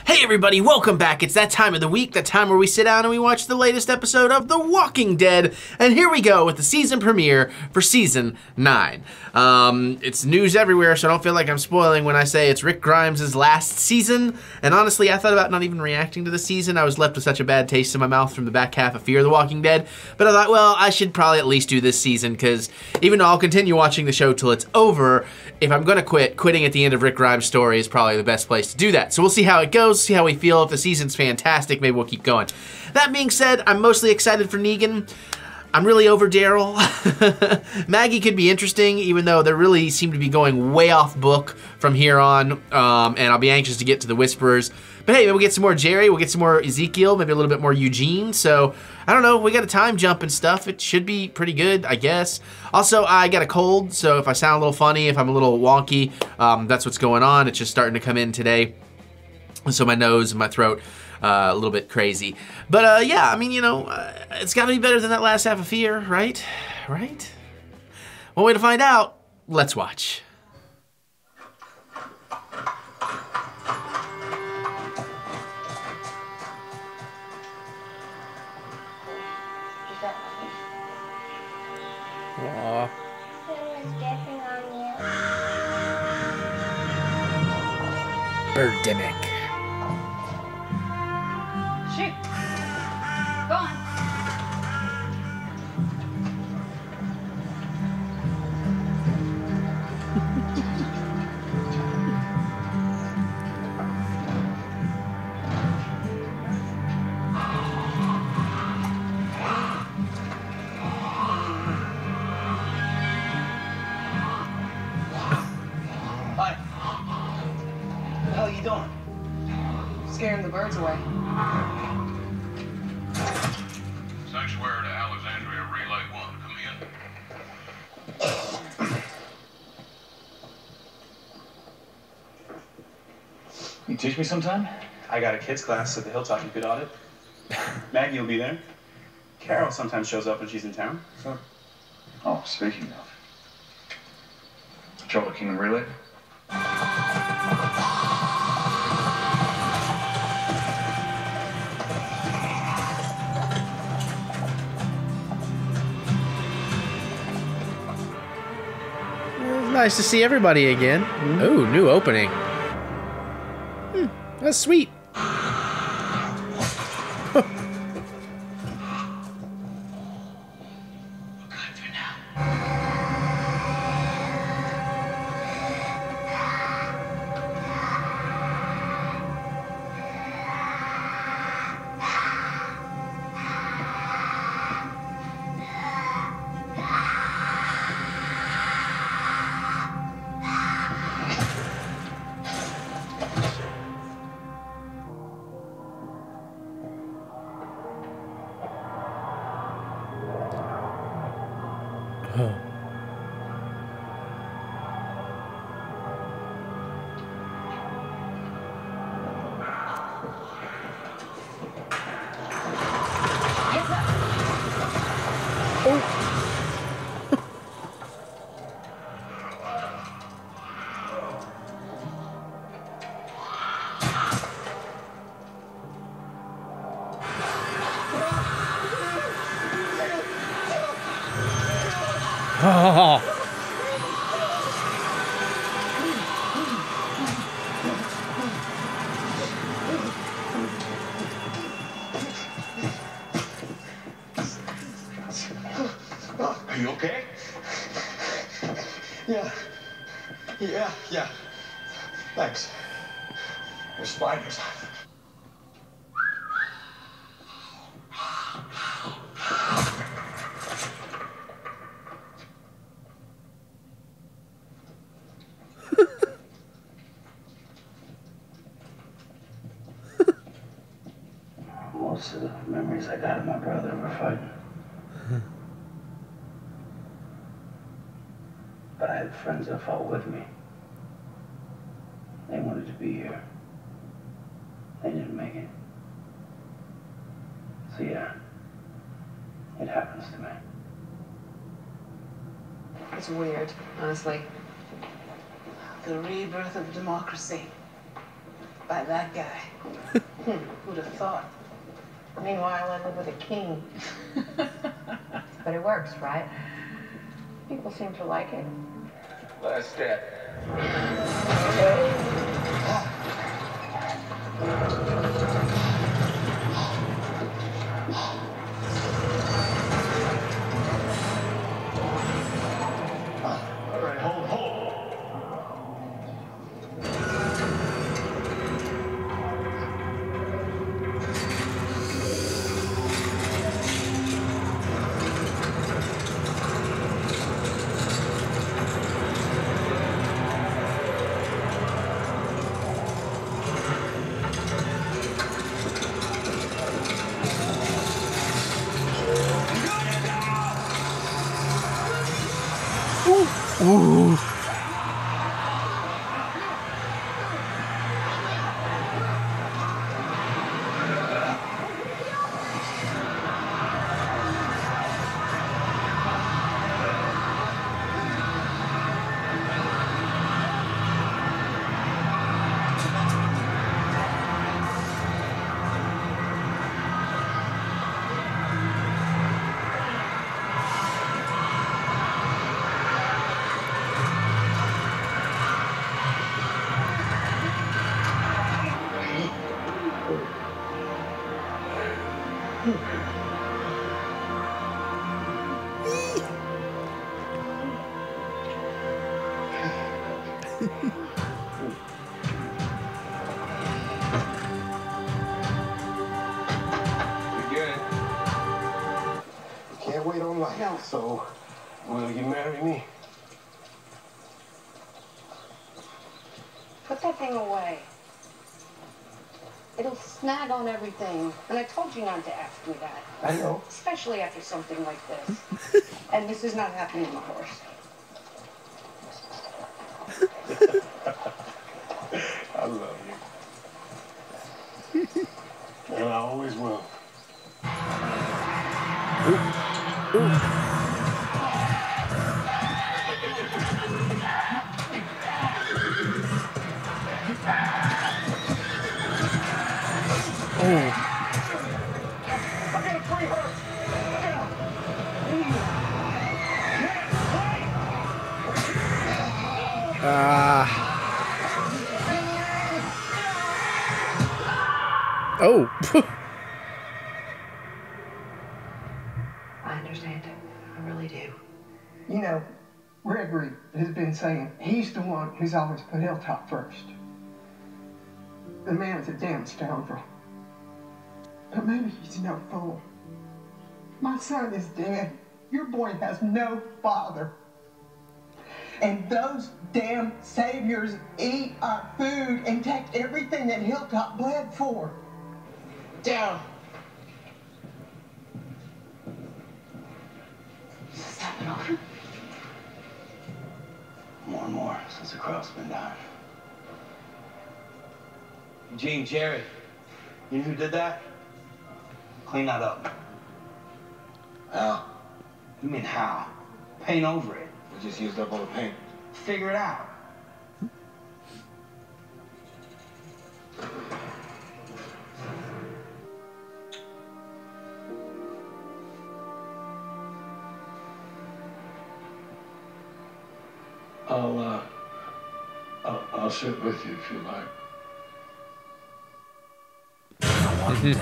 Hey everybody, welcome back. It's that time of the week, that time where we sit down and we watch the latest episode of The Walking Dead. And here we go with the season premiere for season 9. It's news everywhere, so I don't feel like I'm spoiling when I say it's Rick Grimes' last season. And honestly, I thought about not even reacting to the season. I was left with such a bad taste in my mouth from the back half of Fear the Walking Dead. But I thought, well, I should probably at least do this season, because even though I'll continue watching the show till it's over, if I'm gonna quit, quitting at the end of Rick Grimes' story is probably the best place to do that. So we'll see how it goes, see how we feel. If the season's fantastic, maybe we'll keep going. That being said, I'm mostly excited for Negan. I'm really over Daryl. Maggie could be interesting, even though they really seem to be going way off book from here on, and I'll be anxious to get to the Whisperers. But hey, maybe we'll get some more Jerry, we'll get some more Ezekiel, maybe a little bit more Eugene. So, I don't know, we got a time jump and stuff. It should be pretty good, I guess. Also, I got a cold, so if I sound a little funny, if I'm a little wonky, that's what's going on. It's just starting to come in today. So my nose and my throat a little bit crazy. But yeah, I mean, you know, it's got to be better than that last half of Fear, right? Right? One way to find out, let's watch. Aww. Birdemic. Shoot. Go on. Hi. What the hell are you doing? Scaring the birds away. Sanctuary to Alexandria Relay 1, come in. You teach me sometime? I got a kids class at the Hilltop you could audit. Maggie will be there. Carol sometimes shows up when she's in town. So. Oh, speaking of. Patrol the Kingdom Relay? Nice to see everybody again. Ooh, new opening. That's sweet. Oh. Are you okay? Yeah. Thanks. There's spiders. Most of the memories I got of my brother were fighting. But I had friends that fought with me. They wanted to be here. They didn't make it. So yeah, it happens to me. It's weird, honestly. The rebirth of democracy. by that guy. Who'd have thought? Meanwhile, I live with a king. But it works, right? People seem to like it. Last step. All right, hold. Ooh. Can't wait on life. No. So, will you marry me? Put that thing away. It'll snag on everything. And I told you not to ask me that. I know. Especially after something like this. And this is not happening, of course. I love you. And I always will. Oh. I understand. I really do. You know, Gregory has been saying he's the one who's always put Hilltop first. The man's a damn scoundrel. But maybe he's no fool. My son is dead. Your boy has no father. And those damn saviors eat our food and take everything that Hilltop bled for. Down. Is this happening over? More and more since the crowd's been dying. Gene, Jerry, you know who did that? Clean that up. How? You mean how? Paint over it. We just used up all the paint. Figure it out. I'll sit with you if you like. These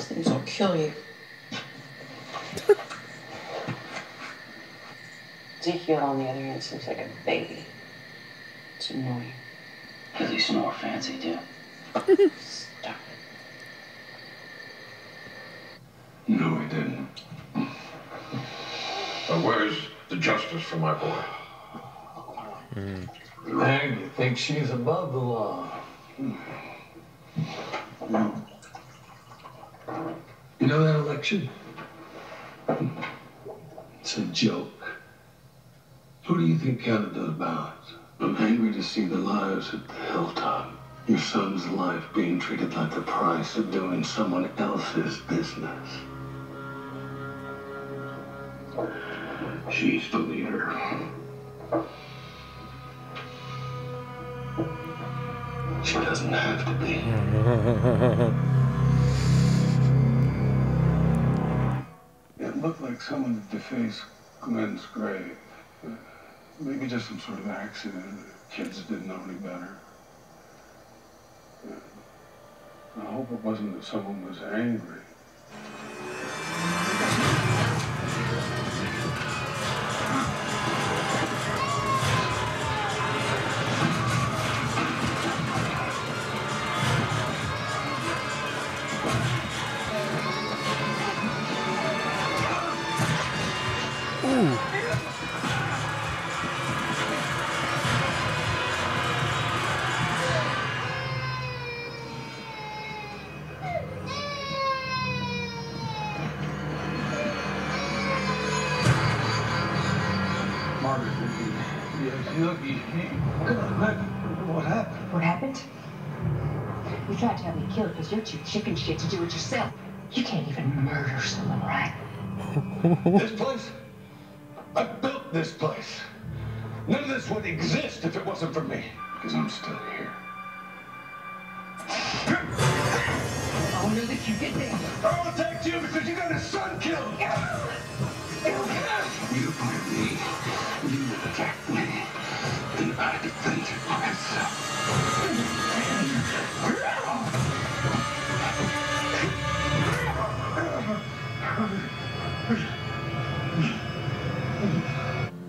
things will kill you. Ezekiel, on the other hand, seems like a baby. It's annoying. Because you snore fancy, too. Stop it. No, he didn't. But where's the justice for my boy? Mag, you think she's above the law? No. You know that election? It's a joke. Who do you think counted those ballots? I'm angry to see the lives at the Hilltop. Your son's life being treated like the price of doing someone else's business. She's the leader. She doesn't have to be. It looked like someone had defaced Glenn's grave. Maybe just some sort of accident. Kids didn't know any better. I hope it wasn't that someone was angry. What happened? What happened? You tried to have me killed because you're too chicken shit to do it yourself. You can't even murder someone, right? This place? I built this place. None of this would exist if it wasn't for me. Because I'm still here. I knew that you did this. I will attack you because you got his son killed. You fight me. You will attack me. And I defend myself.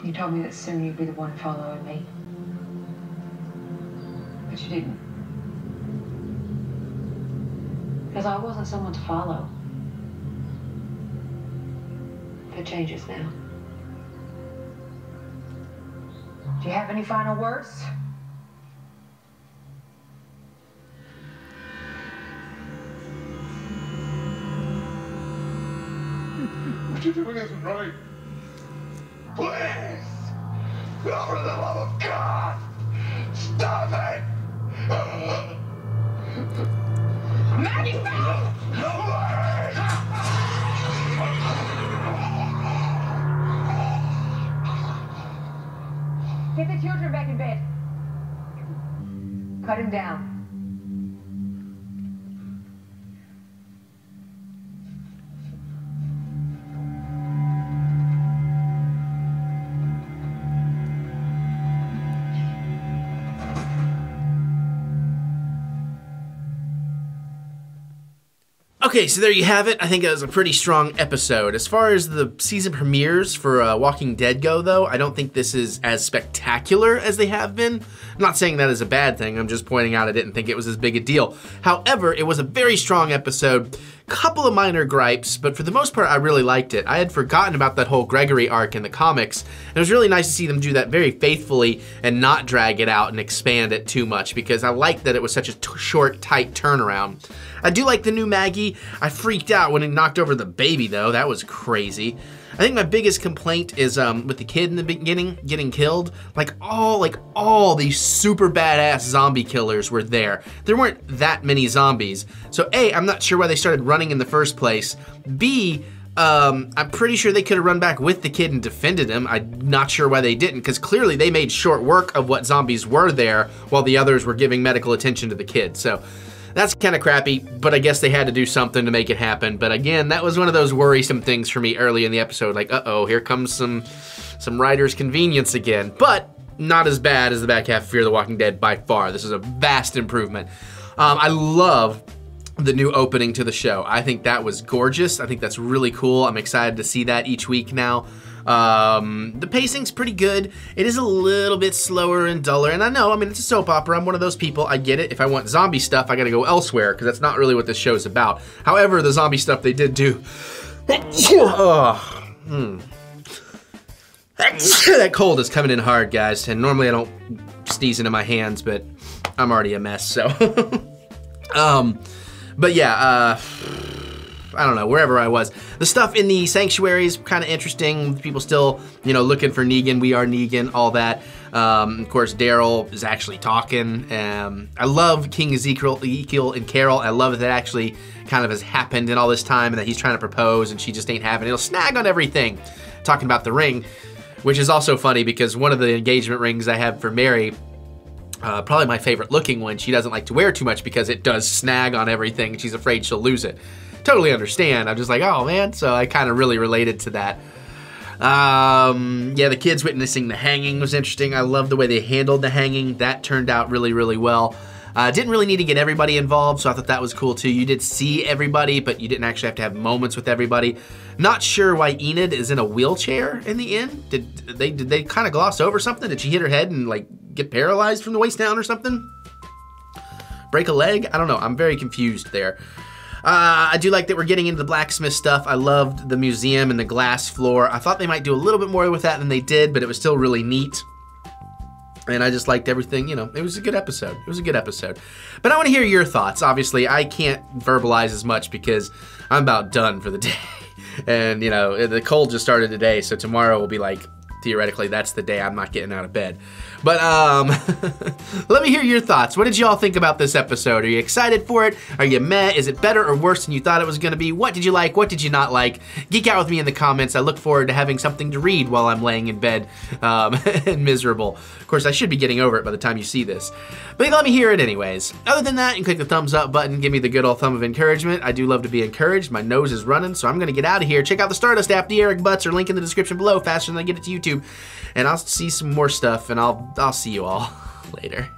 You told me that soon you'd be the one following me. But you didn't. Because I wasn't someone to follow. That changes now. Do you have any final words? What you're doing isn't right. Please! For the love of God! Stop it! Maggie, stop! Get the children back in bed. Cut him down. Okay, so there you have it. I think it was a pretty strong episode. As far as the season premieres for Walking Dead go, though, I don't think this is as spectacular as they have been. I'm not saying that is a bad thing. I'm just pointing out I didn't think it was as big a deal. However, it was a very strong episode. Couple of minor gripes, but for the most part, I really liked it. I had forgotten about that whole Gregory arc in the comics, and it was really nice to see them do that very faithfully and not drag it out and expand it too much, because I liked that it was such a short, tight turnaround. I do like the new Maggie. I freaked out when it knocked over the baby, though. That was crazy. I think my biggest complaint is with the kid in the beginning getting killed. Like all these super badass zombie killers were there. There weren't that many zombies. So A, I'm not sure why they started running in the first place. B, I'm pretty sure they could have run back with the kid and defended him. I'm not sure why they didn't, because clearly they made short work of what zombies were there while the others were giving medical attention to the kid. So that's kind of crappy, but I guess they had to do something to make it happen. But again, that was one of those worrisome things for me early in the episode. Like, uh-oh, here comes some writer's convenience again. But not as bad as the back half of Fear the Walking Dead by far. This is a vast improvement. I love the new opening to the show. I think that was gorgeous. I think that's really cool. I'm excited to see that each week now. The pacing's pretty good. It is a little bit slower and duller, and I know, I mean, it's a soap opera. I'm one of those people. I get it. If I want zombie stuff, I gotta go elsewhere, because that's not really what this show's about. However, the zombie stuff they did do... That cold is coming in hard, guys, and normally I don't sneeze into my hands, but I'm already a mess, so... But yeah, I don't know, wherever I was. The stuff in the sanctuary is kind of interesting. People still, you know, looking for Negan. We are Negan, all that. Of course, Daryl is actually talking. I love King Ezekiel and Carol. I love that actually kind of has happened in all this time and that he's trying to propose and she just ain't having it. He'll snag on everything. talking about the ring, which is also funny because one of the engagement rings I have for Mary, probably my favorite looking one, she doesn't like to wear too much because it does snag on everything. She's afraid she'll lose it. Totally understand. I'm just like, oh man, so I kind of really related to that. Yeah, the kids witnessing the hanging was interesting. I love the way they handled the hanging. That turned out really, really well. Didn't really need to get everybody involved, so I thought that was cool too. You did see everybody, but you didn't actually have to have moments with everybody. Not sure why Enid is in a wheelchair in the end. Did they kind of gloss over something? Did she hit her head and like get paralyzed from the waist down or something? Break a leg? I don't know. I'm very confused there. I do like that we're getting into the blacksmith stuff. I loved the museum and the glass floor. I thought they might do a little bit more with that than they did, but it was still really neat. And I just liked everything, you know, it was a good episode. It was a good episode. But I want to hear your thoughts. Obviously, I can't verbalize as much because I'm about done for the day. And, you know, the cold just started today, so tomorrow will be like, theoretically, that's the day I'm not getting out of bed. But let me hear your thoughts. What did y'all think about this episode? Are you excited for it? Are you meh? Is it better or worse than you thought it was going to be? What did you like? What did you not like? Geek out with me in the comments. I look forward to having something to read while I'm laying in bed and miserable. Of course, I should be getting over it by the time you see this. But let me hear it anyways. Other than that, you can click the thumbs up button. Give me the good old thumb of encouragement. I do love to be encouraged. My nose is running, so I'm going to get out of here. Check out the Stardust app, TheEricButts, or link in the description below faster than I get it to YouTube. And I'll see some more stuff, and I'll see you all later.